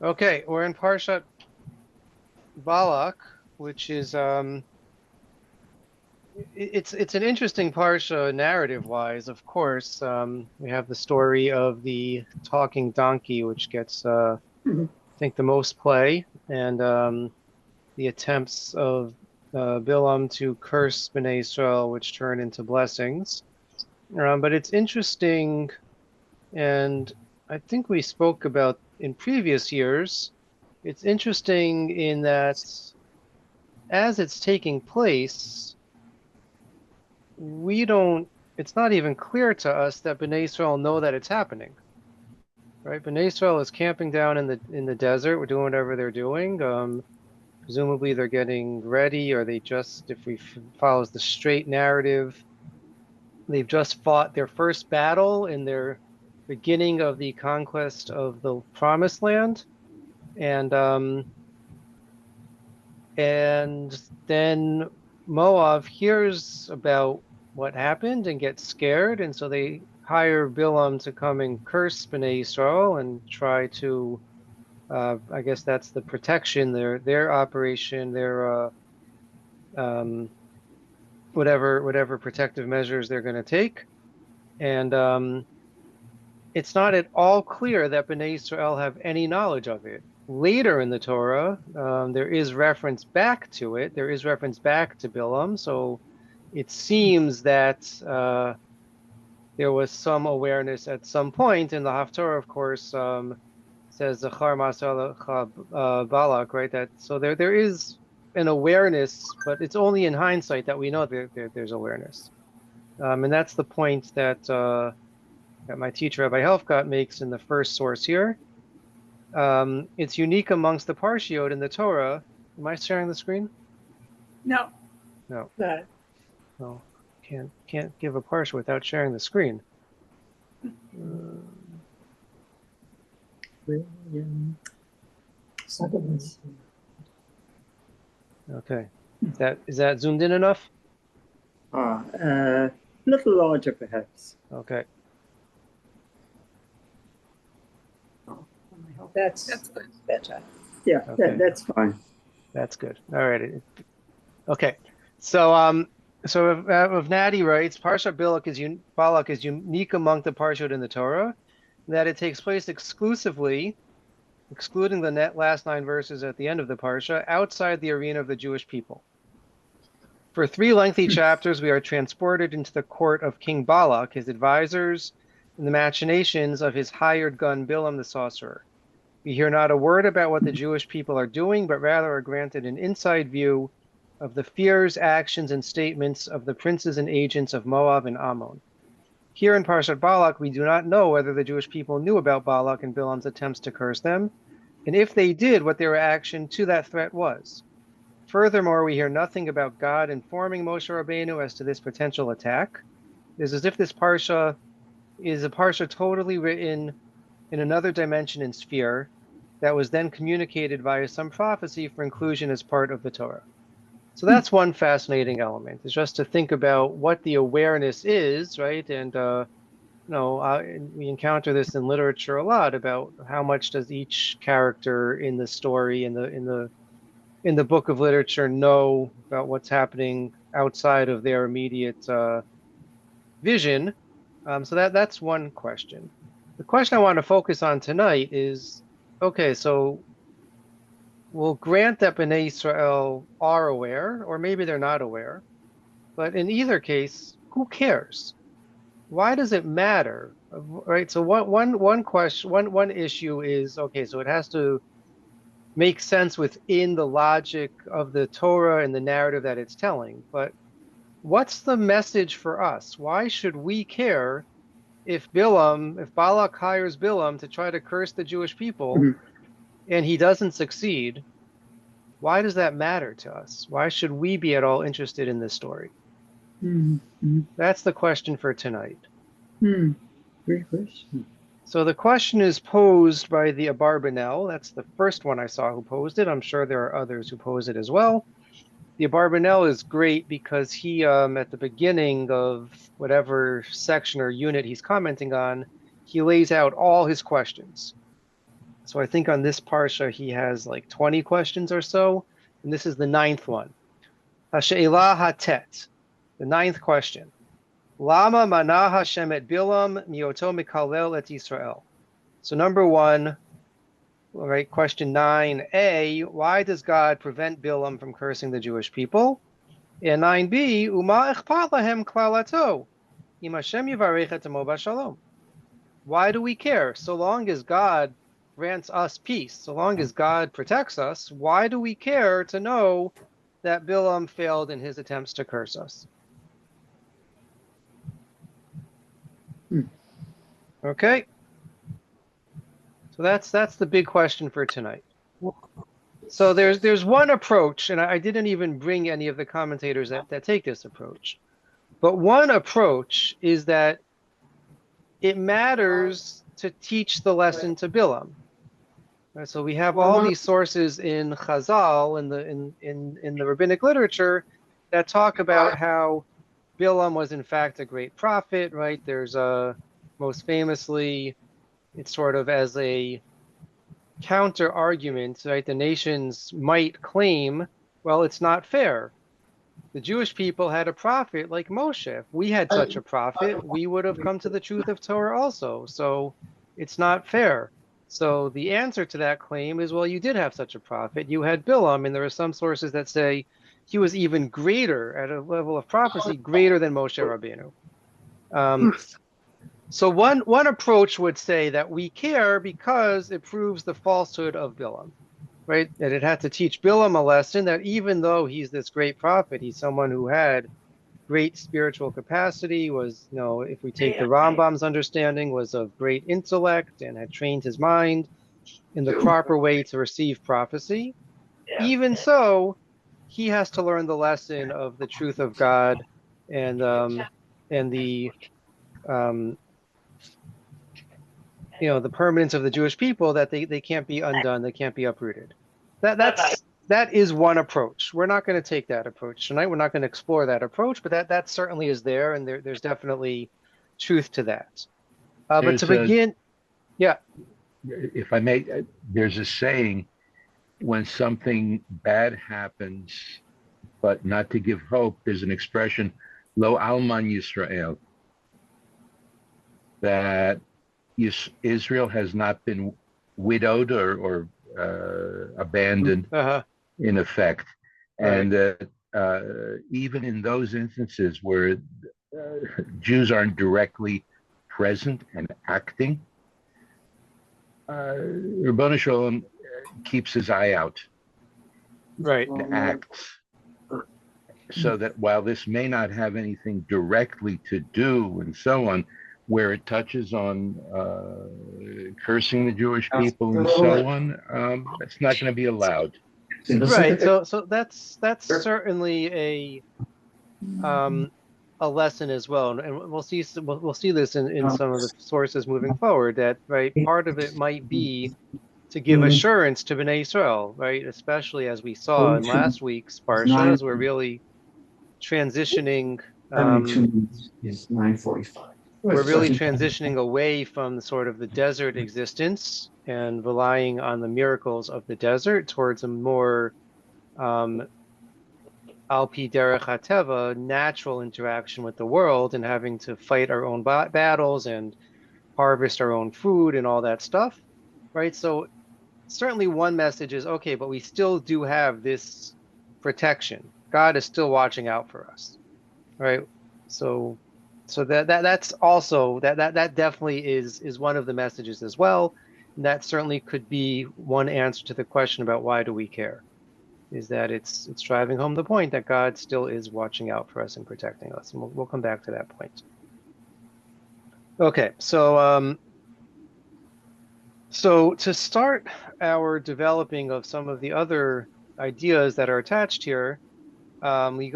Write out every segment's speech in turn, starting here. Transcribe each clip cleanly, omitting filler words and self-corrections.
Okay, we're in Parshat Balak, which is it's an interesting parsha narrative-wise. Of course, we have the story of the talking donkey, which gets Mhm. I think the most play, and the attempts of Bilam to curse Bnei Israel, which turn into blessings. But it's interesting, and I think we spoke about in previous years. It's interesting in that as it's taking place, we don't, it's not even clear to us that Bnei Israel know that it's happening, right? Bnei Israel is camping down in the desert. We're doing whatever they're doing. Presumably they're getting ready, or they just, if we follows the straight narrative, they've just fought their first battle in their beginning of the conquest of the Promised Land, and and then Moab hears about what happened and gets scared, and so they hire Bilam to come and curse Bnei Israel and try to, I guess that's the protection, their operation, their um, whatever protective measures they're going to take. And it's not at all clear that Bnei Israel have any knowledge of it. Later in the Torah, there is reference back to it. There is reference back to Bilam. So it seems that there was some awareness at some point. And the Haftorah, of course, says Zachar Masal Balak, right? That so there is an awareness, but it's only in hindsight that we know there's awareness. And that's the point that my teacher, Rabbi Helfgott, makes in the first source here. It's unique amongst the Parshiot in the Torah. Am I sharing the screen? No, No, that no, can't give a parsha without sharing the screen. Um, William Sutherland. okay, is that zoomed in enough? A little larger perhaps. Okay, That's better. Yeah, okay, that's fine. that's good. All right. Okay, so if Nadi writes, Parsha Balak is unique among the Parshiot in the Torah, that it takes place exclusively, excluding the net last 9 verses at the end of the Parsha, outside the arena of the Jewish people. For 3 lengthy chapters, we are transported into the court of King Balak, his advisors, and the machinations of his hired gun Bilam the sorcerer. We hear not a word about what the Jewish people are doing, but rather are granted an inside view of the fears, actions, and statements of the princes and agents of Moab and Ammon. Here in Parshat Balak, we do not know whether the Jewish people knew about Balak and Bilam's attempts to curse them, and if they did, what their reaction to that threat was. Furthermore, we hear nothing about God informing Moshe Rabbeinu as to this potential attack. It is as if this parsha is a parsha totally written in another dimension and sphere that was then communicated via some prophecy for inclusion as part of the Torah. So that's one fascinating element, is just to think about what the awareness is, right? And we encounter this in literature a lot about how much does each character in the story in the book of literature know about what's happening outside of their immediate vision. So that's one question. The question I want to focus on tonight is, okay, so we'll grant that Bnei Israel are aware, or maybe they're not aware, but in either case, who cares? Why does it matter? Right? So one question, one issue is, okay, so it has to make sense within the logic of the Torah and the narrative that it's telling. But what's the message for us? Why should we care if Balak hires Bilam to try to curse the Jewish people Mhm. and he doesn't succeed? Why does that matter to us? Why should we be at all interested in this story? Mhm. That's the question for tonight. Mhm. Great question. So the question is posed by the Abarbanel. That's the first one I saw who posed it. I'm sure there are others who pose it as well. The Abarbanel is great because he, at the beginning of whatever section or unit he's commenting on, he lays out all his questions. So I think on this parsha he has like 20 questions or so, and this is the 9th one. Hashe'elah hatet, the 9th question. Lama mana Hashem et Bilam mioto mikalel et Yisrael. So number 1, all right, question 9a, why does God prevent Bilam from cursing the Jewish people? And 9b, Uma echpat lahem klalato, im Hashem yivarech et amo b'shalom. Why do we care? So long as God grants us peace, so long as God protects us, why do we care to know that Bilam failed in his attempts to curse us? Okay. So that's the big question for tonight. So there's one approach, and I didn't even bring any of the commentators that take this approach. But one approach is that it matters to teach the lesson to Bilam. Right, so we have all these sources in Chazal, in the rabbinic literature, that talk about how Bilam was in fact a great prophet, right? There's most famously, it's sort of as a counter argument, right? The nations might claim, well, it's not fair. The Jewish people had a prophet like Moshe. If we had such a prophet, we would have come to the truth of Torah also. So it's not fair. So the answer to that claim is, well, you did have such a prophet. You had Bilam, and there are some sources that say he was even greater at a level of prophecy, greater than Moshe Rabbeinu. So one approach would say that we care because it proves the falsehood of Bilam, right? That it had to teach Bilam a lesson that even though he's this great prophet, he's someone who had great spiritual capacity, was, if we take the Rambam's understanding, was of great intellect and had trained his mind in the proper way to receive prophecy. Even so, he has to learn the lesson of the truth of God and the the permanence of the Jewish people, that they can't be undone, they can't be uprooted. That is one approach. We're not going to take that approach tonight. We're not going to explore that approach, but that certainly is there, and there's definitely truth to that. But to begin, if I may, there's a saying, when something bad happens, but not to give hope, there's an expression, Lo Alman Yisrael, that Israel has not been widowed or abandoned, in effect. And even in those instances where Jews aren't directly present and acting, Ribono Shel Olam keeps his eye out, right, and acts, so that while this may not have anything directly to do and so on, where it touches on cursing the Jewish people and so on, it's not going to be allowed. Right. So that's certainly a lesson as well, and we'll see this in some of the sources moving forward. That part of it might be to give assurance to Bnei Israel, right? Especially as we saw in last week's parsha, as we're really transitioning. Is 9:45. We're really transitioning away from sort of the desert existence and relying on the miracles of the desert towards a more al pi derech hateva, natural interaction with the world, and having to fight our own battles and harvest our own food and all that stuff, right? So certainly one message is, okay, but we still do have this protection. God is still watching out for us, right? So that's also that definitely is one of the messages as well. And that certainly could be one answer to the question about why do we care, is that it's driving home the point that God still is watching out for us and protecting us. And we'll come back to that point. Okay, so to start our developing of some of the other ideas that are attached here, we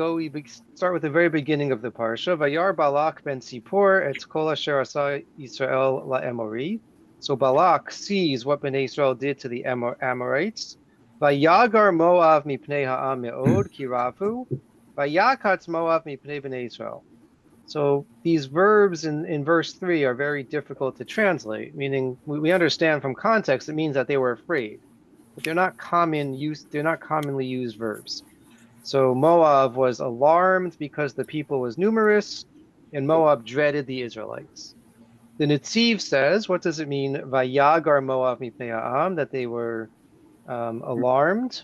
start with the very beginning of the parsha. Vayar Balak ben Sipor et kol asher asa Yisrael la'emori. So Balak sees what Bnei Israel did to the Amorites. Vayagar Moav mipnei ha'am me'od ki rafu. Vayakatz Moav mipnei Bnei Israel. So these verbs in verse 3 are very difficult to translate, meaning we understand from context it means that they were afraid, but they're not commonly used verbs. So Moab was alarmed because the people was numerous, and Moab dreaded the Israelites. The Netziv says, what does it mean? Vayagar Moab mipnei ha'am, that they were alarmed.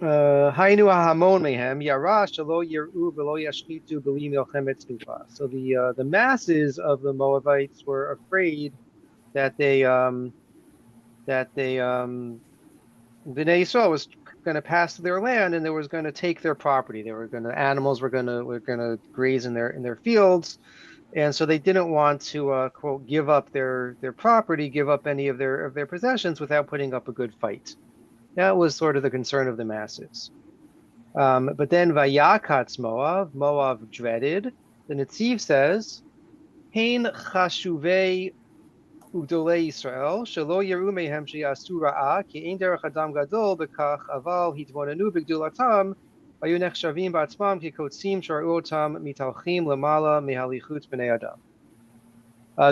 Hainu hahamon mehem yarash shelo yiru v'lo yashchitu b'li milchemet tznufa. So the masses of the Moabites were afraid that Bnei Yisrael was going to pass through their land and they was going to take their property. Animals were going to graze in their fields, and so they didn't want to quote give up their property, give up any of their possessions without putting up a good fight. That was sort of the concern of the masses. But then Vayakatz Moab dreaded. The Netziv says, Hein chashuvei ugdolei Yisrael, shelo yeru mehem sheyasu ra'a, ki ein derech adam gadol bekach, aval hitbonenu b'gdulatam, vayu nechshavim ba'atzmam ki kotzim shar'u otam mitalchim lamala mehalichut b'nei adam.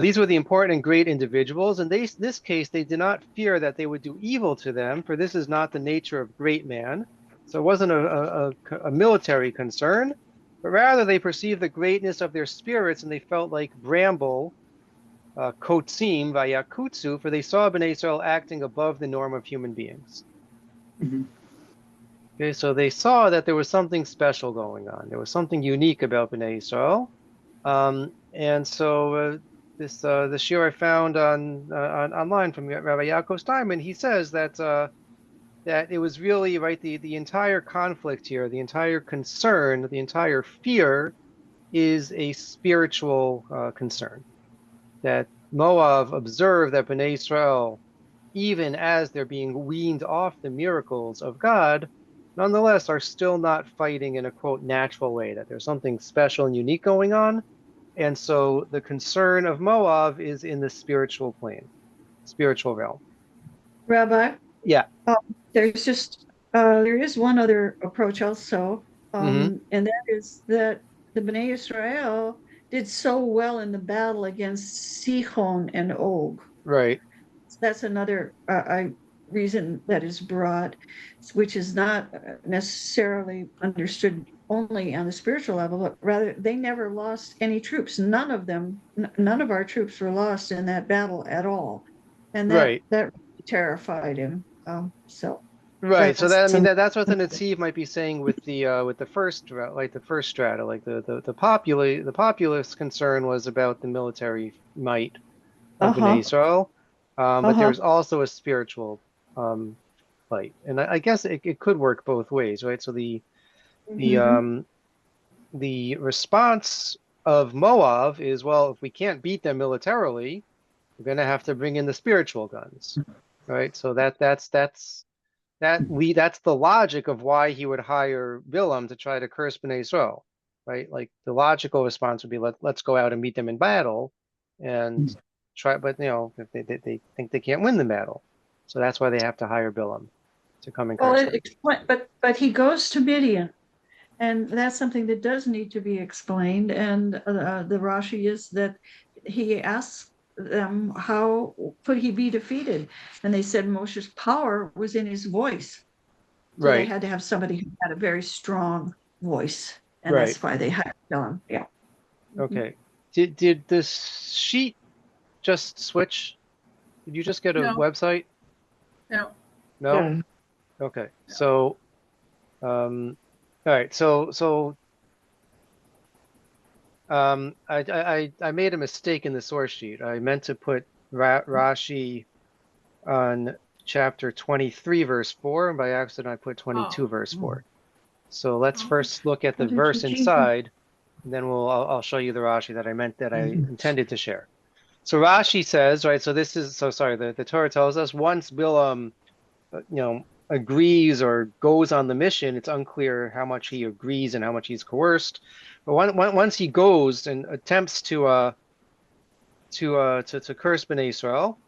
These were the important and great individuals. In this case, they did not fear that they would do evil to them, for this is not the nature of great man. So it wasn't a military concern, but rather they perceived the greatness of their spirits, and they felt like bramble, kotzim vayakutsu, for they saw Bnei Israel acting above the norm of human beings. Mhm. Okay, so they saw that there was something special going on. There was something unique about Bnei Israel, and so the shiur I found online from Rabbi Yaakov Steinman, he says that that it was really right the entire conflict here, the entire concern, the entire fear is a spiritual concern. That Moab observed that Bnei Israel, even as they're being weaned off the miracles of God, nonetheless are still not fighting in a quote natural way, that there's something special and unique going on. And so the concern of Moab is in the spiritual plane, spiritual realm. Rabbi, Yeah. there is one other approach also, Mhm. and that is that the Bnei Israel did so well in the battle against Sihon and Og. Right. That's another reason that is brought, which is not necessarily understood only on the spiritual level, but rather they never lost any troops. None of our troops were lost in that battle at all, and Right. that terrified him. So Right. So that's that's what the Netziv might be saying with the first strata, like the populace concern was about the military might of Bnei uh-huh, Israel. But uh-huh. there's also a spiritual fight. And I guess it could work both ways, right? So the Mhm. the response of Moab is, well, if we can't beat them militarily, we're going to have to bring in the spiritual guns, right? So that's the logic of why he would hire Bilam to try to curse Bnei Israel, right? Like the logical response would be let's go out and meet them in battle, and try. But if they think they can't win the battle, so that's why they have to hire Bilam to come and Well, curse them. but he goes to Midian, and that's something that does need to be explained. And the Rashi is that he asks them how could he be defeated, and they said Moshe's power was in his voice, so they Right, had to have somebody who had a very strong voice, and right. that's why they hired him. Yeah. Mhm. Okay. Did this sheet just switch? Did you just get a No, website? no. No? Okay. So, all right. I made a mistake in the source sheet. I meant to put Rashi on chapter 23, verse 4, and by accident I put 22, verse 4. So let's Oh. first look at the How did verse you change inside, and then I'll show you the Rashi that I intended to share. So Rashi says, right, the Torah tells us once Bilam, agrees or goes on the mission, it's unclear how much he agrees and how much he's coerced. But once he goes and attempts to curse Bnei Israel,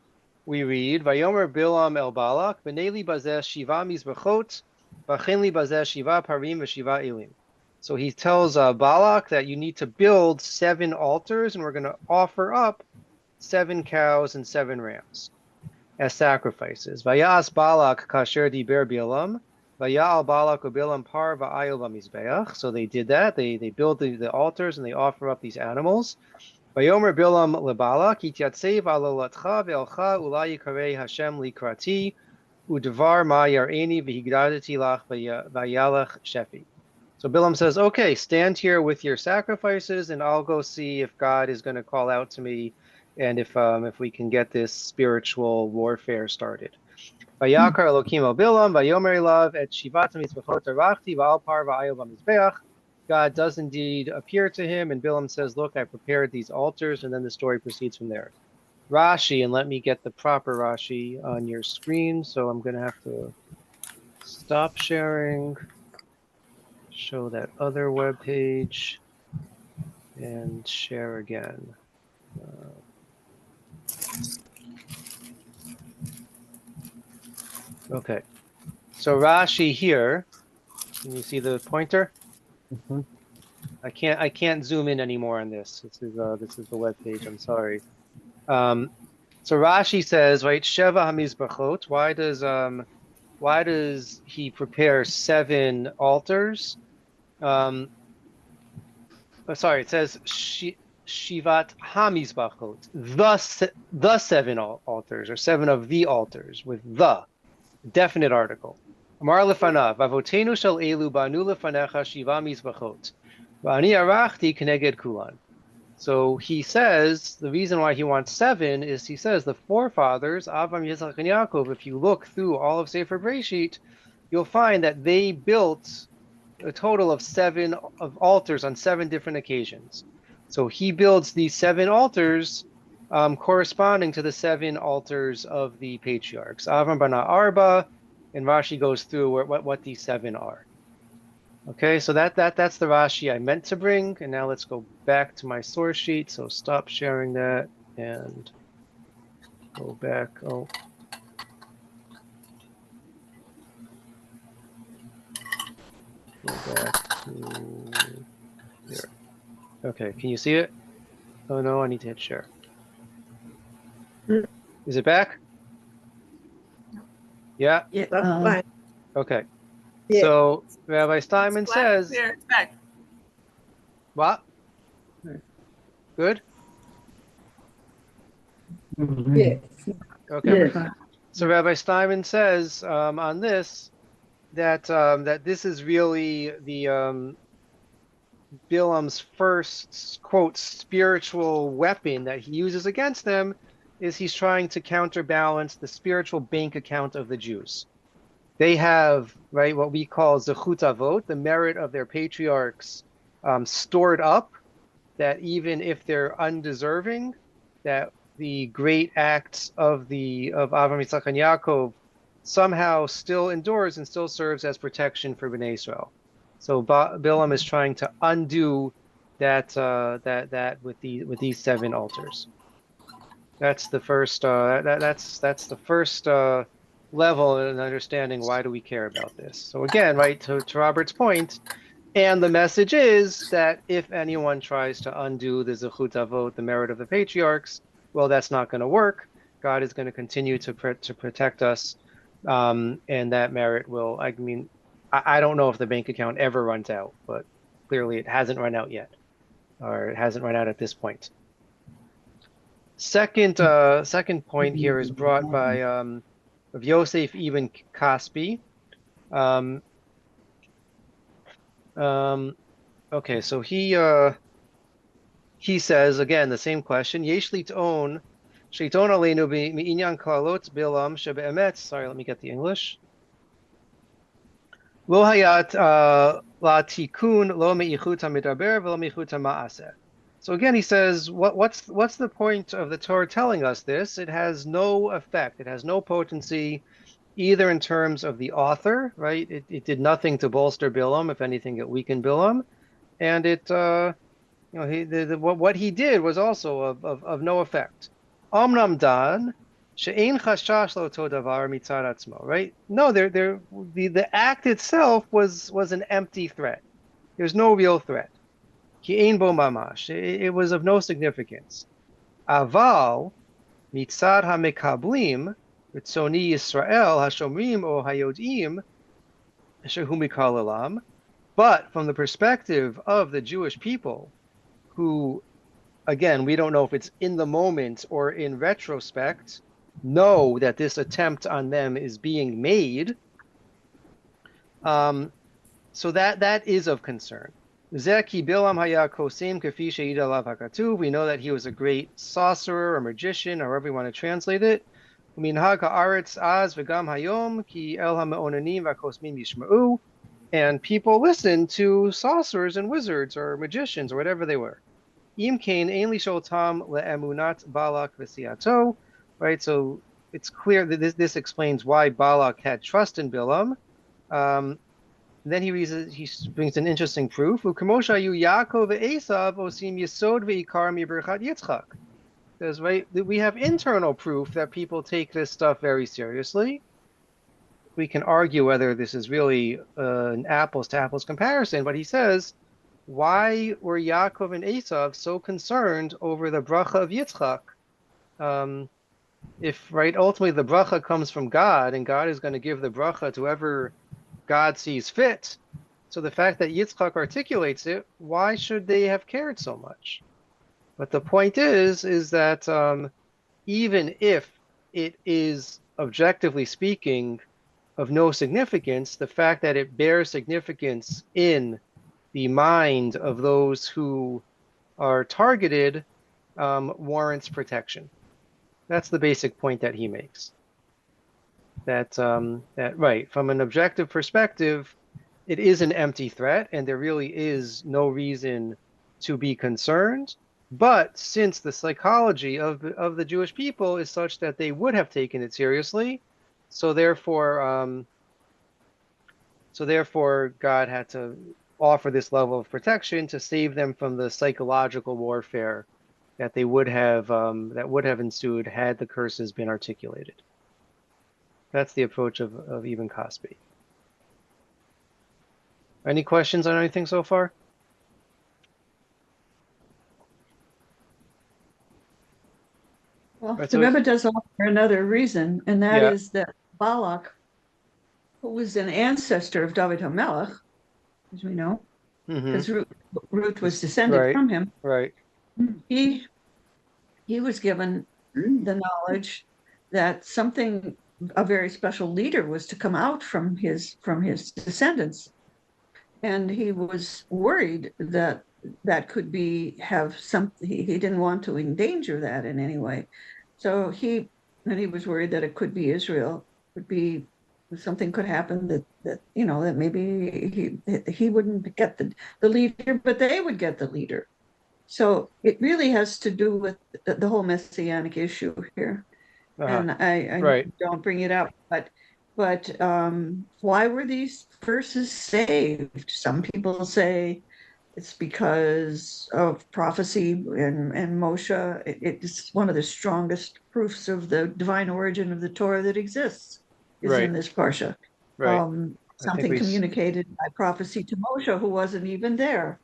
we read, Vayomer Bilam el Balak, B'nei li bazeh shiva mizbachot, v'chen li bazeh shiva parim v'shiva elim. So he tells Balak that you need to build 7 altars, and we're going to offer up 7 cows and 7 rams as sacrifices. Vayas Balak kasher diber Bilam, vayal Balak ubilam par va'ayil b'mizbeach. So they did that. They build the altars and they offer up these animals. Vayomer Bilam lebalak ityatsev alolatcha ve'elcha ulai yikarei Hashem likrati udvar ma yareni v'higradati lach vayalach shefi. So Bilam says, okay, stand here with your sacrifices, and I'll go see if God is going to call out to me, and if we can get this spiritual warfare started. Vayakar Elokim el Bilam, Vayomer elav et shivat mizbechot arachti va'al par va'ayil b'mizbeach. God does indeed appear to him, and Bilam says, look, I prepared these altars, and then the story proceeds from there. Rashi, and let me get the proper Rashi on your screen, so I'm going to have to stop sharing. Show that other web page and share again. Okay, so Rashi here. Can you see the pointer? Mhm. I can't zoom in anymore on this. This is the web page. I'm sorry. So Rashi says, right, Sheva Hamizbachot. Why does he prepare 7 altars? Sorry, it says Shivat Hamizbachot, the 7 altars, or 7 of the altars, with the definite article. Amar lefanav, avotenu shel elu banu lefanecha shiva mizbachot, v'ani arachti keneged kulan. So he says the reason why he wants 7 is he says the forefathers, Avram, Yitzchak, and Yaakov, if you look through all of Sefer Bereshit, you'll find that they built a total of 7 of altars on 7 different occasions. So he builds these 7 altars corresponding to the 7 altars of the patriarchs. Avram bana Arba, and Rashi goes through what these 7 are. Okay, so that's the Rashi I meant to bring, and now let's go back to my source sheet. So stop sharing that and go back. Oh. Go back to here. Okay, can you see it? Oh no, I need to hit share. Is it back? Yeah? Yeah, That's fine. Okay. Yeah. So Rabbi Steinman It's black, says, clear, it's back. what? Good? Yeah. Okay. Yes. So Rabbi Steinman says on this that that this is really the Bilam's first, quote, spiritual weapon that he uses against them, is he's trying to counterbalance the spiritual bank account of the Jews. They have, right, what we call zechut avot, the merit of their patriarchs, stored up, that even if they're undeserving, that the great acts of Avraham, Yitzchak, and Yaakov somehow still endures and still serves as protection for Bnei Israel. So Bilam is trying to undo that with these 7 altars. That's the first that's the first level in understanding why do we care about this. So again, right, to Robert's point, and the message is that if anyone tries to undo the zechut avot, the merit of the patriarchs, well, that's not going to work. God is going to continue to protect us, and that merit will. I mean, I don't know if the bank account ever runs out, but clearly it hasn't run out yet, or it hasn't run out at this point. Second point here is brought by of Yosef Ibn Kaspi. Okay, so he says again the same question. Yesh lit'on sheiton aleinu mi'inyan klalot bilam shebe'emet. Sorry, let me get the English. Lo hayat la tikun lo meichut hamidaber v'lo meichut hama'aseh. So again, he says, what's the point of the Torah telling us this? It has no effect. It has no potency, either in terms of the author, right? It did nothing to bolster Bilam. If anything, it weakened Bilam, and it, what he did was also of no effect. Omnam dan she'ein chashash lo todavar mitzad atzmo, right? No, the act itself was an empty threat. There's no real threat. Ki ein bo mamash. It was of no significance. Aval mitzad hamekablim ritzoni Yisrael hashomrim o hayodim shehu mikol olam. But from the perspective of the Jewish people, who, again, we don't know if it's in the moment or in retrospect, know that this attempt on them is being made. So that is of concern. We know that he was a great sorcerer or magician, however you want to translate it. And people listened to sorcerers and wizards or magicians or whatever they were. Right, so it's clear that this explains why Balak had trust in Bilam. Then he brings an interesting proof. Because right, we have internal proof that people take this stuff very seriously. We can argue whether this is really an apples to apples comparison, but he says, why were Yaakov and Esav so concerned over the bracha of Yitzchak? If right, ultimately the bracha comes from God, and God is going to give the bracha to whoever God sees fit. So the fact that Yitzchak articulates it, why should they have cared so much? But the point is that even if it is objectively speaking of no significance, the fact that it bears significance in the mind of those who are targeted warrants protection. That's the basic point that he makes. That right, from an objective perspective, it is an empty threat, and there really is no reason to be concerned. But since the psychology of the Jewish people is such that they would have taken it seriously, so therefore God had to offer this level of protection to save them from the psychological warfare that would have ensued had the curses been articulated. That's the approach of Ibn Kasbi. Any questions on anything so far? Well, Right, the so Rebbe does offer another reason, and that Yeah. is that Balak, who was an ancestor of David HaMelech, as we know, Mhm. because Ruth was descended Right. from him, Right. he was given the knowledge that a very special leader was to come out from his descendants, and he was worried that could have something. He didn't want to endanger that in any way, so he was worried that it could be Israel, could be something could happen that maybe he wouldn't get the leader, but they would get the leader. So it really has to do with the whole messianic issue here. And I Right. don't bring it up, but why were these verses saved? Some people say it's because of prophecy and Moshe. It's one of the strongest proofs of the divine origin of the Torah that exists is Right. in this parsha. Right. I think Something communicated by prophecy to Moshe, who wasn't even there.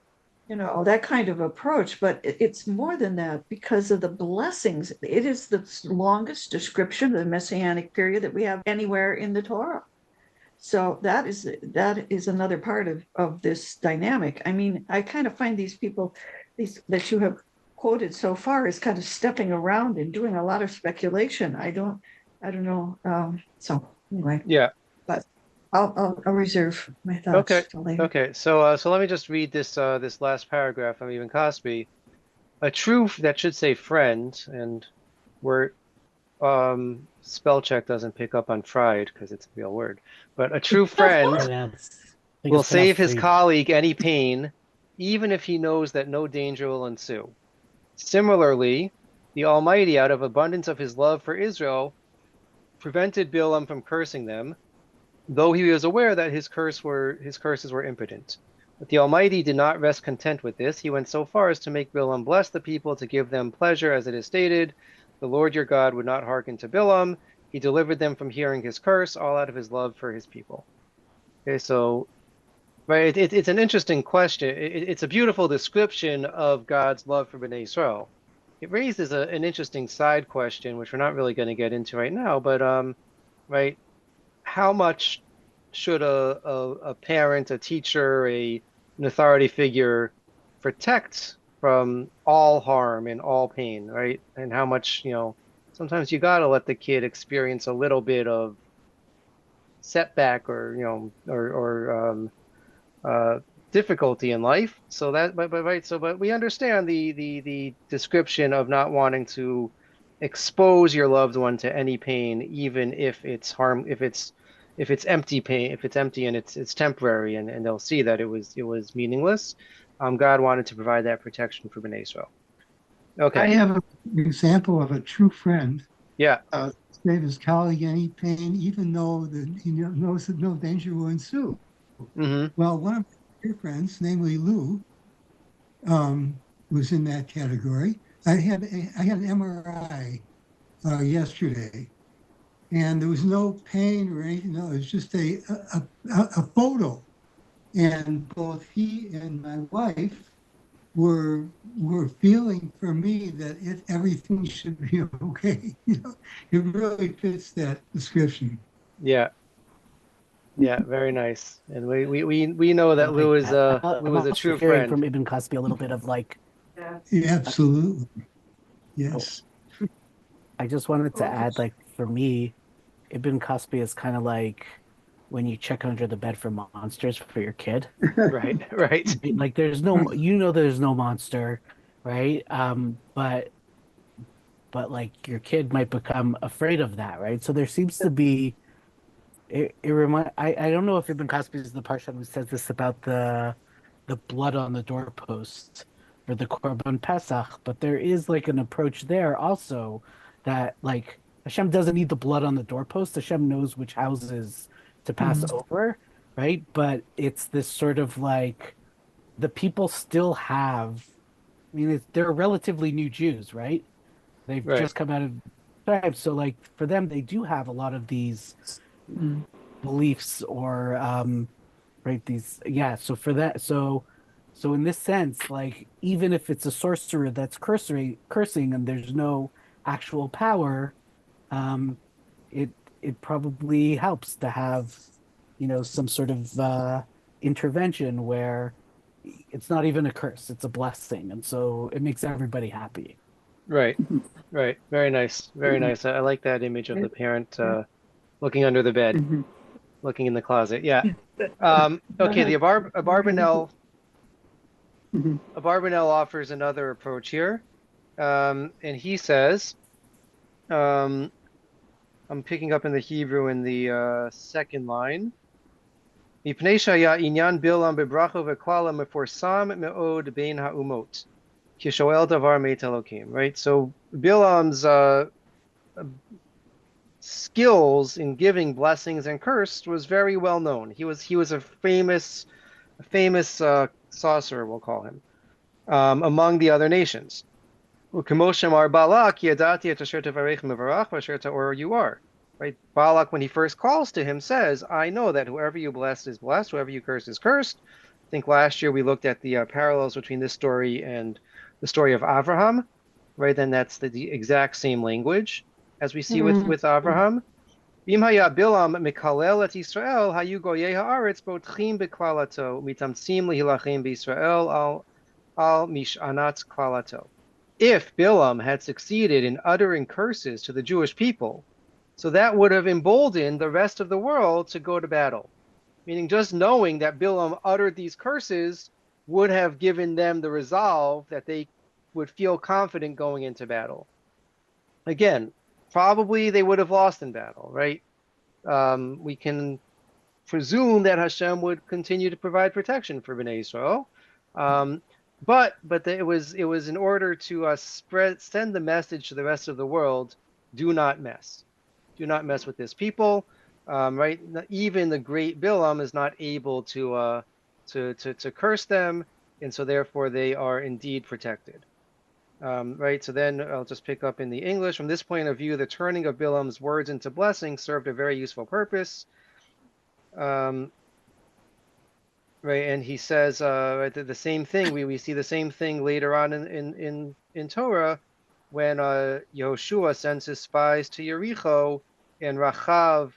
That kind of approach, but it's more than that because of the blessings. It is the longest description of the messianic period that we have anywhere in the Torah. So that is another part of this dynamic. I mean, I kind of find these people, that you have quoted so far, as kind of stepping around and doing a lot of speculation. I don't know. So anyway, Yeah. but I'll reserve my thoughts till later. Okay. So let me just read this last paragraph from Ibn Kasbi. A true, that should say friend, and where spell check doesn't pick up on fried because it's a real word. But a true friend will save his colleague any pain, even if he knows that no danger will ensue. Similarly, the Almighty, out of abundance of his love for Israel, prevented Bilam from cursing them, though he was aware that his curses were impotent. But the Almighty did not rest content with this. He went so far as to make Bilam bless the people to give them pleasure, as it is stated, the Lord your God would not hearken to Bilam. He delivered them from hearing his curse, all out of his love for his people. Okay, so Right. It's an interesting question. It's a beautiful description of God's love for Bnei Israel. It raises an interesting side question, which we're not really going to get into right now, but right, how much should a parent, a teacher, an authority figure protect from all harm and all pain, right? And how much, sometimes you got to let the kid experience a little bit of setback or, uh, difficulty in life. So that, but right. So, but we understand the description of not wanting to expose your loved one to any pain, even if it's harm, if it's empty pain, if it's empty and it's temporary, and they'll see that it was meaningless. God wanted to provide that protection for Bnei Israel. I Okay. have an example of a true friend Yeah. save his colleague any pain, even though he knows that no danger will ensue. Mm-hmm. Well, one of my dear friends, namely Lou, was in that category. I had an MRI yesterday, and there was no pain or anything. No, it was just a photo, and both he and my wife were feeling for me that everything should be okay. It really fits that description. Yeah. Yeah. Very nice. And we know I that like that. Lou I'm is a also true hearing friend. from Ibn Cosby a little bit of like, Yeah. Yeah, absolutely. Yes. I just wanted to add, like, for me, Ibn Cosby is kind of like when you check under the bed for monsters for your kid. Right. Right. Like, there's no, there's no monster, right? But like your kid might become afraid of that, right? So there seems to be I don't know if Ibn Cosby is the Parshan who says this about the blood on the doorpost for the Korban Pesach, but there is like an approach there also that like Hashem doesn't need the blood on the doorpost. Hashem knows which houses to pass over, right? But it's this sort of like the people still have. I mean, they're relatively new Jews, right? They've Right. just come out of time, so like for them, they do have a lot of these beliefs or right these so for that so in this sense like even if it's a sorcerer that's cursing and there's no actual power um it it probably helps to have some sort of intervention where it's not even a curse, it's a blessing, and so it makes everybody happy. Right. Right. Very nice. Very nice. I like that image of the parent looking under the bed, looking in the closet. Yeah. Okay. Abarbanel offers another approach here. And he says, I'm picking up in the Hebrew in the second line. מפני שהיה עניין בלעם בברכה וכללה מפורסם מאוד בין האומות. כי שואל דבר מאת אלוקים. Right? So Bilam's skills in giving blessings and curse was very well known. He was a famous sorcerer, we'll call him, among the other nations. Balak, or you are. Right? Balak, when he first calls to him, says, I know that whoever you bless is blessed, whoever you curse is cursed. I think last year we looked at the parallels between this story and the story of Avraham, right? Then that's the exact same language as we see with Avraham. אם היה בלעם מקלל את ישראל, היו גויי הארץ בוטחים בקללתו, מתאמצים להילחם בישראל על משענת קללתו. If Bilam had succeeded in uttering curses to the Jewish people, so that would have emboldened the rest of the world to go to battle. Meaning just knowing that Bilam uttered these curses would have given them the resolve that they would feel confident going into battle. Again, probably they would have lost in battle, right? We can presume that Hashem would continue to provide protection for Bnei Israel. But it was in order to send the message to the rest of the world: do not mess with this people, right? Even the great Bilam is not able to curse them, and so therefore they are indeed protected, right? So then I'll just pick up in the English. From this point of view, the turning of Bilam's words into blessings served a very useful purpose. right? And he says right, the same thing. We see the same thing later on in Torah when Yehoshua sends his spies to Yericho, and Rachav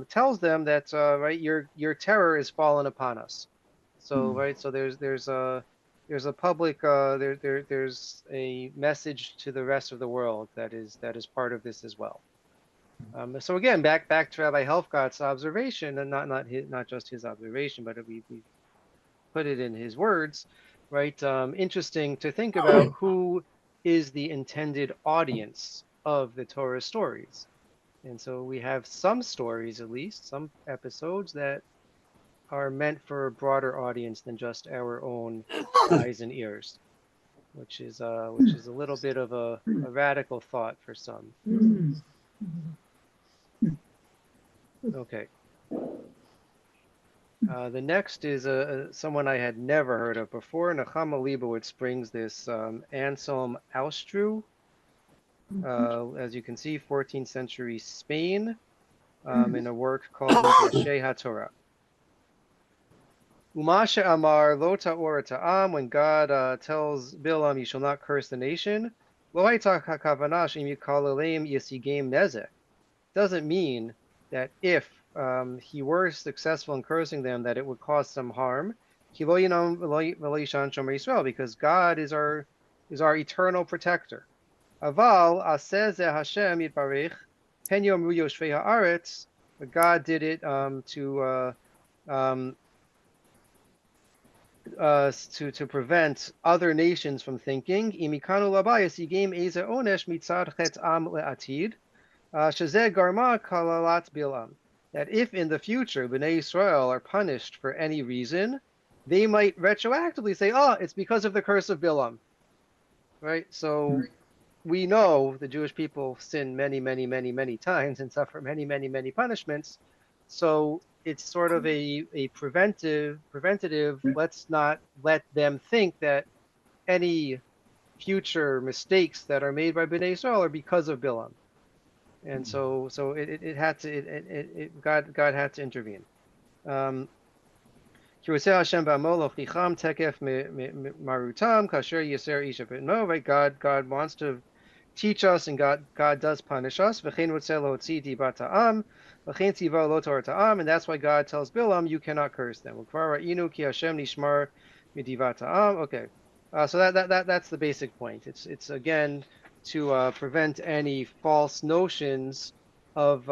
tells them that right, your terror is fallen upon us. So right, so there's a public there's a message to the rest of the world that is part of this as well. So again, back to Rabbi Helfgott's observation, and not just his observation, but we put it in his words, right? Interesting to think about who is the intended audience of the Torah stories. And so we have some stories, at least some episodes, that are meant for a broader audience than just our own eyes and ears, which is a little bit of a radical thought for some. Okay. The next is someone I had never heard of before. Nechama Leibowitz brings this Anselm Austru, as you can see, 14th century Spain, in a work called Midrashei HaTorah. Umasha Amar Lo Ta'or Ta'am, when God tells Bilam, you shall not curse the nation, Lo Hayta HaKavanah She'im Yikal Aleim Yisigem Nezek, doesn't mean that if he were successful in cursing them, that it would cause some harm. Because God is our eternal protector. Aval aseh ze Hashem yitbarech pen yomru yoshvei haaretz. But God did it to prevent other nations from thinking. Imikanu labayas yigem eze onesh mitzad chet am le'atid. Shazeh garma kalalat bilam. That if in the future Bnei Israel are punished for any reason, they might retroactively say, "Oh, it's because of the curse of Bilam." Right? So we know the Jewish people sin many, many, many, many times and suffer many, many, many punishments. So it's sort of a preventative. Let's not let them think that any future mistakes that are made by Bnei Israel are because of Bilam. And so it had to God had to intervene. Right? God wants to teach us, and God does punish us. And that's why God tells Bilam, you cannot curse them. Okay. So that's the basic point. It's again to prevent any false notions of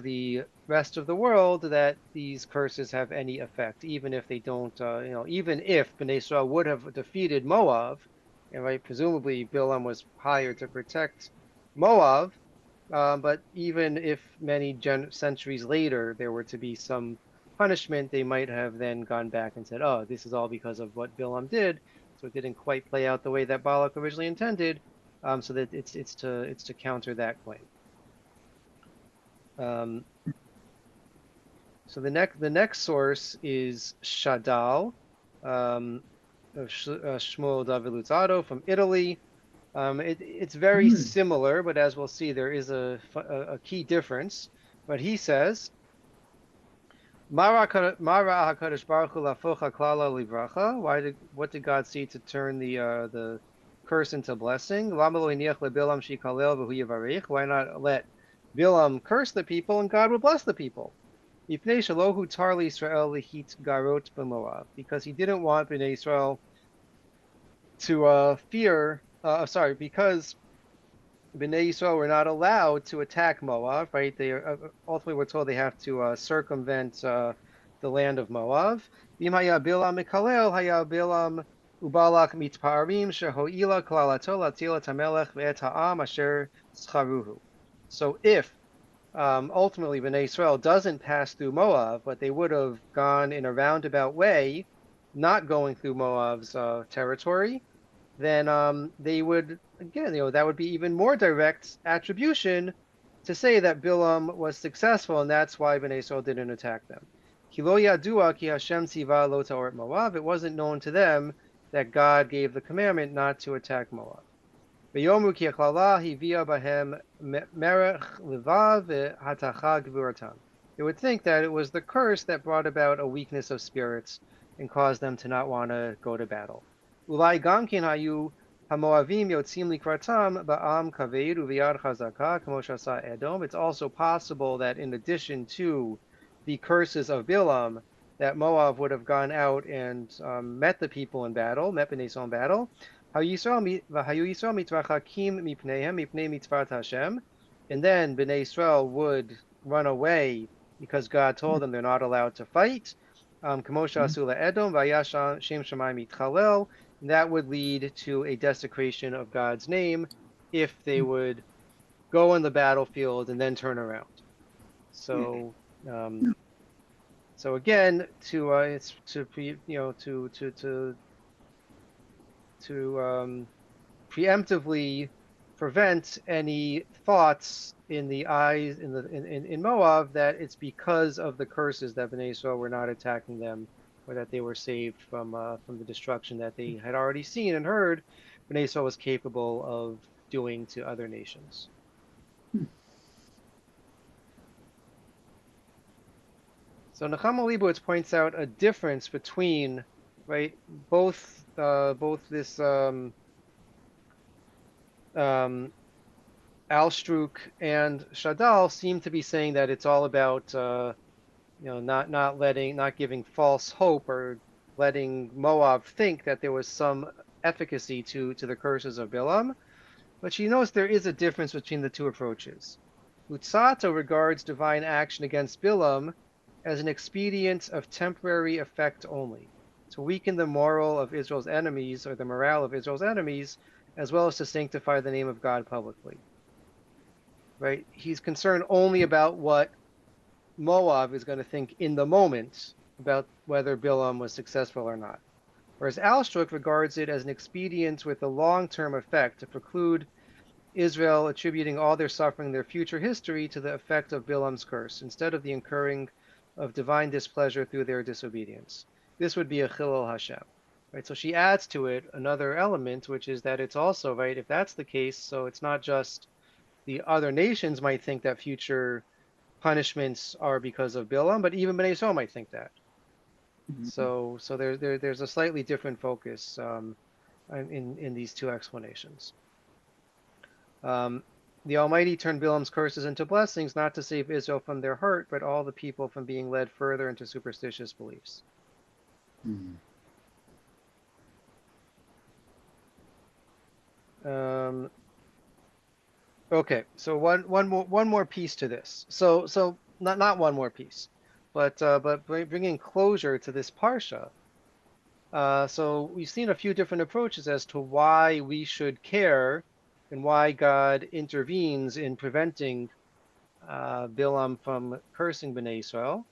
the rest of the world that these curses have any effect, even if they don't. Even if Bnei Israel would have defeated Moab, and right, presumably Bilam was hired to protect Moab, but even if many centuries later there were to be some punishment, they might have then gone back and said, "Oh, this is all because of what Bilam did." So it didn't quite play out the way that Balak originally intended. So that it's to counter that claim. So the next source is Shadal, of Shmuel David Luzzatto from Italy. It's very similar, but as we'll see, there is a key difference. But he says, what did God see to turn the curse into blessing? Why not let Bilam curse the people and God would bless the people? Because he didn't want Bnei Israel to fear. Because Bnei Israel were not allowed to attack Moab. Right? They ultimately were told they have to circumvent the land of Moab. Ubalak mitparim shehoila klalato latila tamelech ve'et ha'am asher scharuhu. So if ultimately Bnei Israel doesn't pass through Moab, but they would have gone in a roundabout way, not going through Moab's territory, then they would, again, that would be even more direct attribution to say that Bilam was successful, and that's why Bnei Israel didn't attack them. Ki lo yadua ki Hashem tziva lo ta'or Moab. It wasn't known to them that God gave the commandment not to attack Moab. V'yomu ki achlala hivia bahem merech levav v'hatacha gvuratam. they would think that it was the curse that brought about a weakness of spirits and caused them to not want to go to battle. Ulai gamkin hayu hamoavim yotzim likvartam ba'am kaved uviyad chazaka kamo shasa Edom. It's also possible that in addition to the curses of Bilam, that Moab would have gone out and met the people in battle, met Bnei Yisrael in battle. Hayu Yisrael mitvachakim mipneihem mipnei mitzvat Hashem, and then Bnei Yisrael would run away because God told them they're not allowed to fight. Kamosha Asula Edom, Vayasha Shem Shemaim Yitchalel. That would lead to a desecration of God's name if they would go on the battlefield and then turn around. So, so again, it's to preemptively prevent any thoughts in the eyes in Moab that it's because of the curses that Bnei Yisrael were not attacking them, or that they were saved from the destruction that they had already seen and heard Bnei Yisrael was capable of doing to other nations. So Nechama Leibowitz points out a difference between, right, both this Alstruk and Shadal seem to be saying that it's all about not giving false hope or letting Moab think that there was some efficacy to the curses of Bilam. But she knows there is a difference between the two approaches. Luzzatto regards divine action against Bilam as an expedient of temporary effect only, to weaken the moral of Israel's enemies, or the morale of Israel's enemies, as well as to sanctify the name of God publicly. Right? He's concerned only about what Moab is going to think in the moment about whether Bilam was successful or not. Whereas Alstruk regards it as an expedient with a long-term effect to preclude Israel attributing all their suffering, their future history, to the effect of Bilam's curse, instead of the incurring of divine displeasure through their disobedience. This would be a chilul Hashem. Right? So she adds to it another element, which is that it's also, right, if that's the case, so it's not just the other nations might think that future punishments are because of Bilam, but even Bnei Yisrael might think that. So there's a slightly different focus in these two explanations. The Almighty turned Bilam's curses into blessings, not to save Israel from their hurt, but all the people from being led further into superstitious beliefs. Okay, so one more piece to this. So not one more piece, but bringing closure to this parsha. So we've seen a few different approaches as to why we should care and why God intervenes in preventing Bilam from cursing Bnei Israel.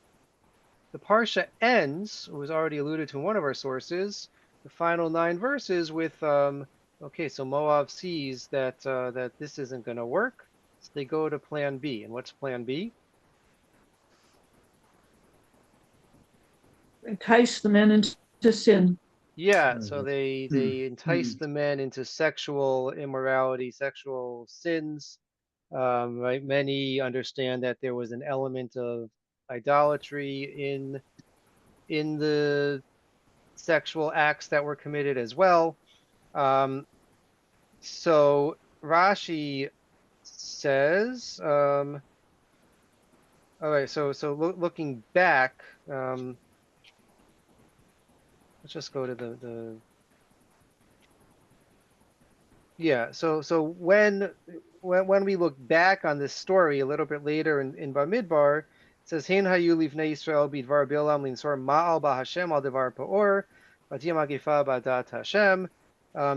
The parsha ends, it was already alluded to in one of our sources, the final 9 verses with, okay, so Moab sees that that this isn't going to work, so they go to plan B. And what's plan B? Entice the men into sin. Yeah, so they entice the men into sexual immorality, sexual sins. Right? Many understand that there was an element of idolatry in the sexual acts that were committed as well. So Rashi says, all right, so looking back, let's just go to the yeah. So when we look back on this story a little bit later in Bamidbar, it says Hein hayu livnei Yisrael bidvar Bilam linsor ma'al ba Hashem al devar pa'or v'tiyam magifa ba'dat Hashem.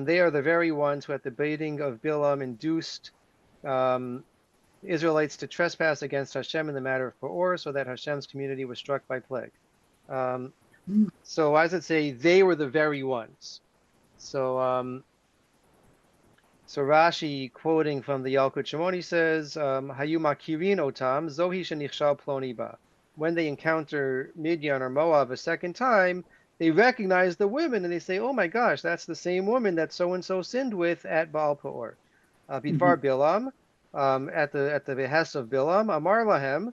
They are the very ones who at the baiting of Bilam induced Israelites to trespass against Hashem in the matter of Pa'or, so that Hashem's community was struck by plague. So as it say, they were the very ones. So so Rashi, quoting from the Yalkut Shimoni, says, Hayu makirin otam zohi shenichshal ploni ba. When they encounter Midian or Moab a second time, they recognize the women and they say, oh my gosh, that's the same woman that so-and-so sinned with at Baal Peor. Bidvar Bilam, at the behest of Bilam, Amar Lahem,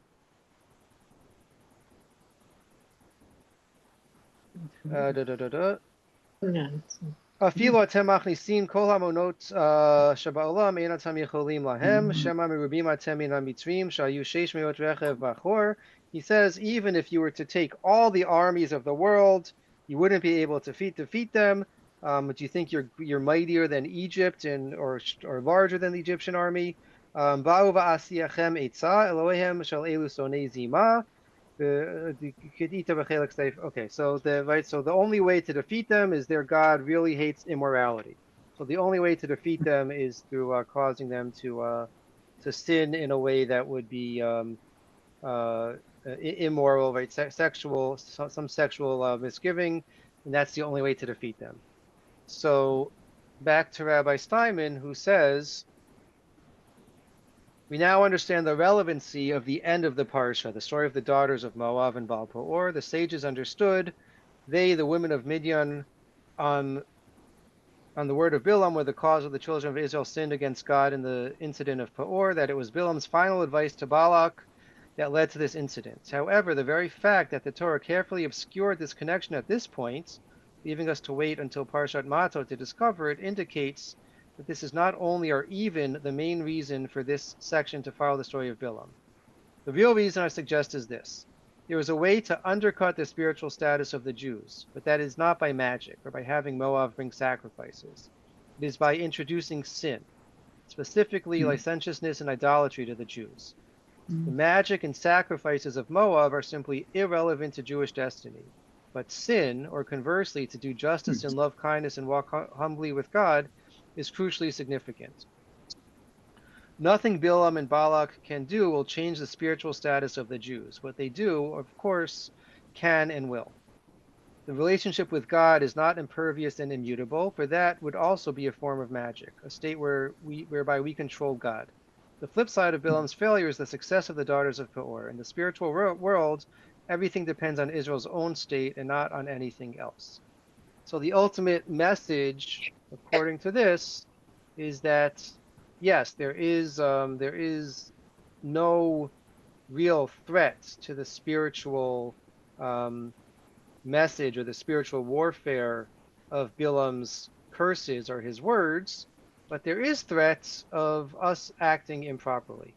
Da, da, da, da. Yeah. אפילו אתם מכניסים כל המונות שבעולם אין אתם יכולים להם, שמא מרובים אתם מן המצרים שהיו 600 רכב בחור. He says, even if you were to take all the armies of the world, you wouldn't be able to defeat them. But you think you're mightier than Egypt or larger than the Egyptian army? באו ועשייכם עצה אלוהיהם של אלו שונאי זימה. Okay, so the only way to defeat them is their God really hates immorality. So the only way to defeat them is through causing them to sin in a way that would be immoral, right? Sexual, some sexual misgiving, and that's the only way to defeat them. So back to Rabbi Steinman, who says, we now understand the relevancy of the end of the parsha, the story of the daughters of Moab and Baal Peor. The sages understood, they, the women of Midian, on the word of Bilam, were the cause of the children of Israel sinned against God in the incident of Peor, that it was Bilam's final advice to Balak that led to this incident. However, the very fact that the Torah carefully obscured this connection at this point, leaving us to wait until Parshat Matot to discover it, indicates that this is not only or even the main reason for this section to follow the story of Bilam. The real reason I suggest is this. There is a way to undercut the spiritual status of the Jews, but that is not by magic or by having Moab bring sacrifices. It is by introducing sin, specifically licentiousness and idolatry to the Jews. The magic and sacrifices of Moab are simply irrelevant to Jewish destiny, but sin, or conversely, to do justice and love kindness and walk humbly with God, is crucially significant. Nothing Bilam and Balak can do will change the spiritual status of the Jews. What they do, of course, can and will. The relationship with God is not impervious and immutable, for that would also be a form of magic, a state whereby we control God. The flip side of Bilam's failure is the success of the daughters of Peor. In the spiritual world, everything depends on Israel's own state and not on anything else. So the ultimate message, according to this, is that yes, there is no real threat to the spiritual message or the spiritual warfare of Bilam's curses or his words, but there is threats of us acting improperly.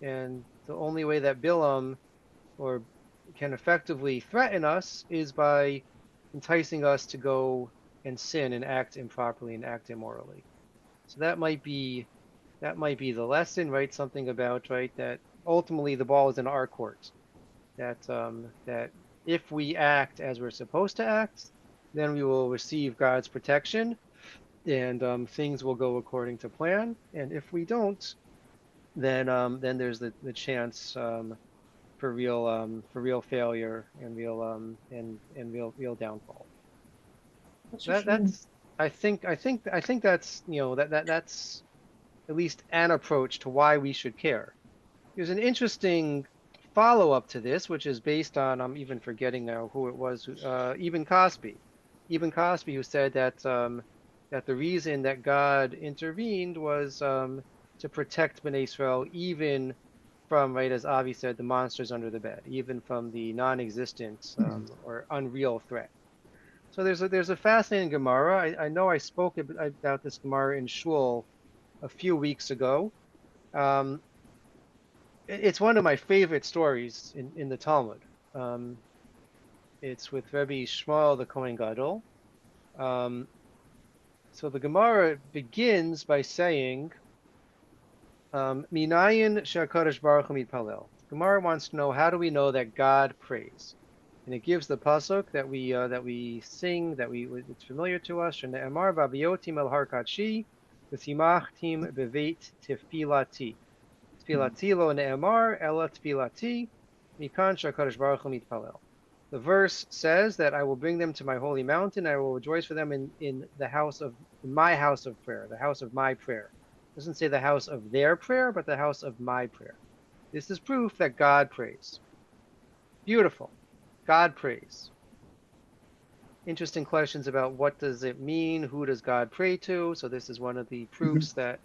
And the only way that Bilam can effectively threaten us is by enticing us to go and sin and act improperly and act immorally. So that might be the lesson, right? Something about, right, that ultimately the ball is in our court. That if we act as we're supposed to act, then we will receive God's protection, and things will go according to plan. And if we don't, then there's the chance for real failure and real downfall. That's I think that's that's at least an approach to why we should care. There's an interesting follow-up to this, which is based on, I'm even forgetting now who it was, Ibn Cosby, who said that that the reason that God intervened was to protect Bnei Israel even from, right, as Avi said, the monsters under the bed, even from the non-existent or unreal threat. So there's a fascinating Gemara. I know I spoke about this Gemara in Shul a few weeks ago. It's one of my favorite stories in the Talmud. It's with Rabbi Shmuel the Kohen Gadol. So the Gemara begins by saying, Minayin she'HaKadosh Baruch Hu mitpalel. Gemara wants to know, how do we know that God prays? And it gives the pasuk that we sing, it's familiar to us. Shene'emar v'aviyotim el har kadshi v'simachtim beveit tefilati. Tefilati lo ne'emar ela tefilati mikan she'HaKadosh Baruch Hu mitpalel. The verse says that I will bring them to my holy mountain. I will rejoice for them in my house of prayer, the house of my prayer. It doesn't say the house of their prayer, but the house of my prayer. This is proof that God prays. Beautiful. God prays. Interesting questions about what does it mean? Who does God pray to? So this is one of the proofs that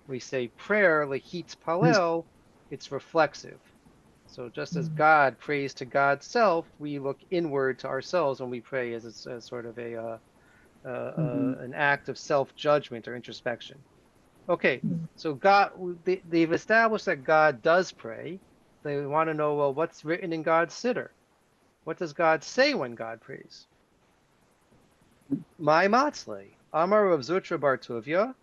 we say prayer, lehit palel, it's reflexive. So just as God prays to God's self, we look inward to ourselves when we pray as sort of an act of self-judgment or introspection. Okay, so they've established that God does pray. They want to know, well, what's written in God's siddur? What does God say when God prays? My matzle, Amar Rav Zutra Bar Tuvia,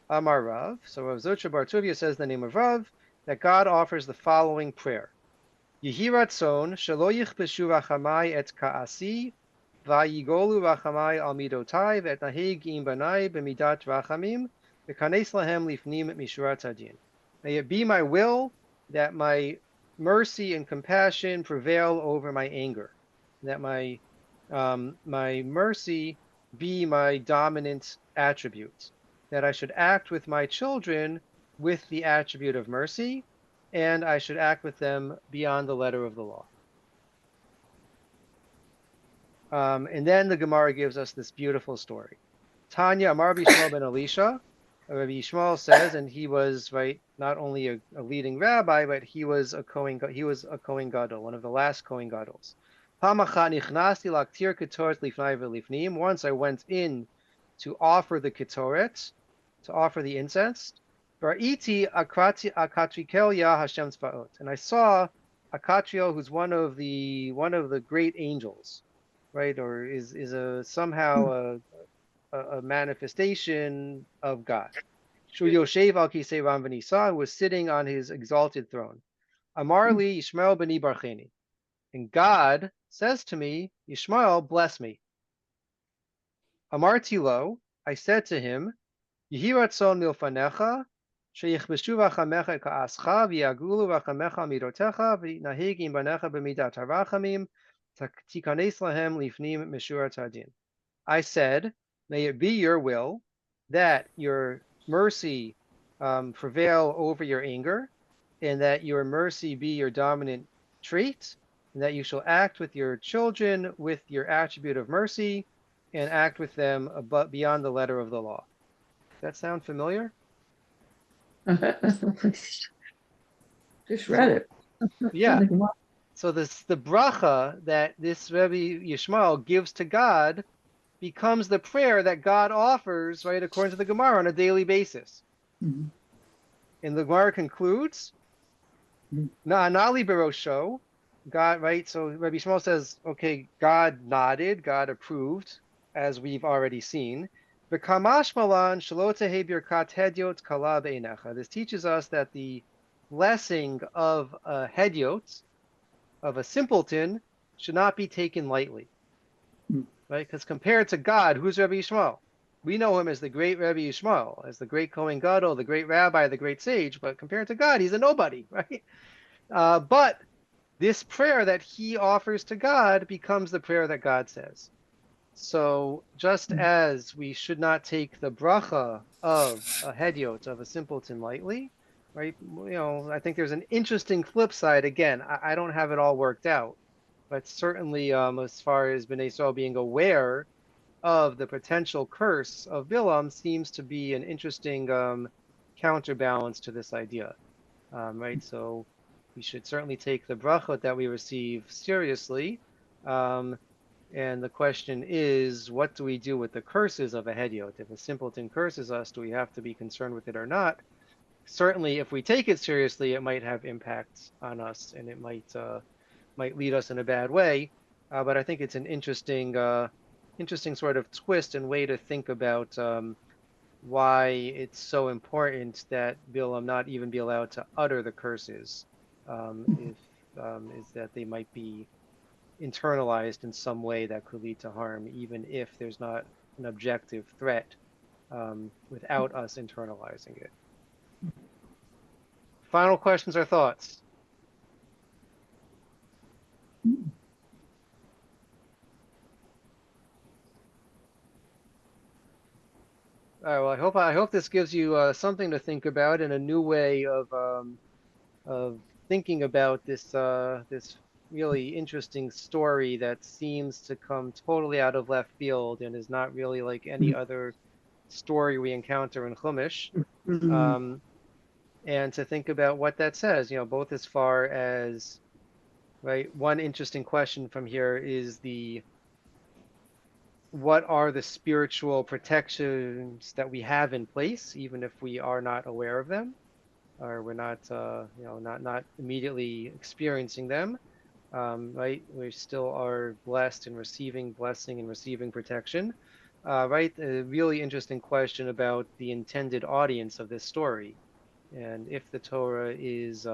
Amar Rav. So Rav Zutra Bar Tuvia says in the name of Rav that God offers the following prayer. Yehi ratzon shelo yichbeshu rachamai et ka'asi vayigolu rachamai al midotai ve'et nahig im banai b'midat rachamim v'kanes lahem lifnim mishurat hadin. May it be my will that my mercy and compassion prevail over my anger, that my mercy be my dominant attribute, that I should act with my children with the attribute of mercy, and I should act with them beyond the letter of the law. And then the Gemara gives us this beautiful story. Tanya Amar Bishmael ben Elisha, Rabbi Yishmael says, and he was not only a leading rabbi, but he was a Kohen Gadol, one of the last Kohen Gadols. Once I went in to offer the ketoret, to offer the incense. And I saw Akatriel, who's one of the great angels, right? Or is somehow a manifestation of God. Who was sitting on his exalted throne. Amarli Yishmael b'ni barcheni. And God says to me, Yishmael, bless me. Amarti lo, I said to him, Yehi ratzon milfanecha, sheyichbeshu rachamecha ka'ascha, v'yagulu rachamecha midotecha, v'nahig im banecha b'midat harachamim, tikanes lahem lifnim mishurat hadin. I said, may it be your will that your mercy prevail over your anger, and that your mercy be your dominant trait, and that you shall act with your children with your attribute of mercy, and act with them beyond the letter of the law. Does that sound familiar? Just read it. Yeah. So the bracha that this Rebbe Yishmael gives to God becomes the prayer that God offers, right, according to the Gemara, on a daily basis. Mm-hmm. And the Gemara concludes, Na'anali barosho, God, right? So Rabbi Yishmael says, okay, God nodded, God approved, as we've already seen. This teaches us that the blessing of a hedyot, of a simpleton, should not be taken lightly, right? Because compared to God, who's Rabbi Yishmael? We know him as the great Rabbi Yishmael, as the great Kohen Gadol, the great rabbi, the great sage, but compared to God, he's a nobody, right? But this prayer that he offers to God becomes the prayer that God says. So just as we should not take the bracha of a hedyot, of a simpleton, lightly, right? You know, I think there's an interesting flip side. Again, I don't have it all worked out, but certainly as far as Bnei Yisrael being aware of the potential curse of Bilam seems to be an interesting counterbalance to this idea, right? So we should certainly take the brachot that we receive seriously. And the question is, what do we do with the curses of a hedyot? If a simpleton curses us, do we have to be concerned with it or not? Certainly, if we take it seriously, it might have impacts on us, and it might lead us in a bad way. But I think it's an interesting sort of twist and way to think about why it's so important that Bilam not even be allowed to utter the curses, is that they might be internalized in some way that could lead to harm, even if there's not an objective threat, without us internalizing it. Final questions or thoughts? All right. Well, I hope this gives you something to think about and a new way of thinking about this really interesting story that seems to come totally out of left field and is not really like any other story we encounter in Chumash. And to think about what that says, you know, both as far as right? One interesting question from here is what are the spiritual protections that we have in place, even if we are not aware of them, or we're not, not immediately experiencing them, right? We still are blessed and receiving blessing and receiving protection, right? A really interesting question about the intended audience of this story, and if the Torah is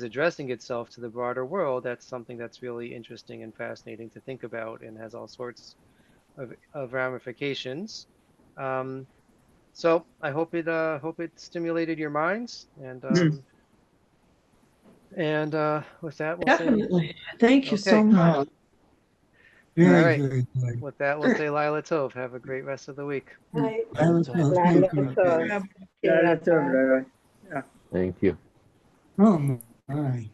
addressing itself to the broader world, that's something that's really interesting and fascinating to think about, and has all sorts of ramifications. Um, so I hope it stimulated your minds, and with that we'll say Definitely. Thank you so okay. much. All Very right. good. With that we'll say Lila Tov. Have a great rest of the week. Right. I was going to Laila say, Tov. Yeah, that's all right. Thank you. oh my.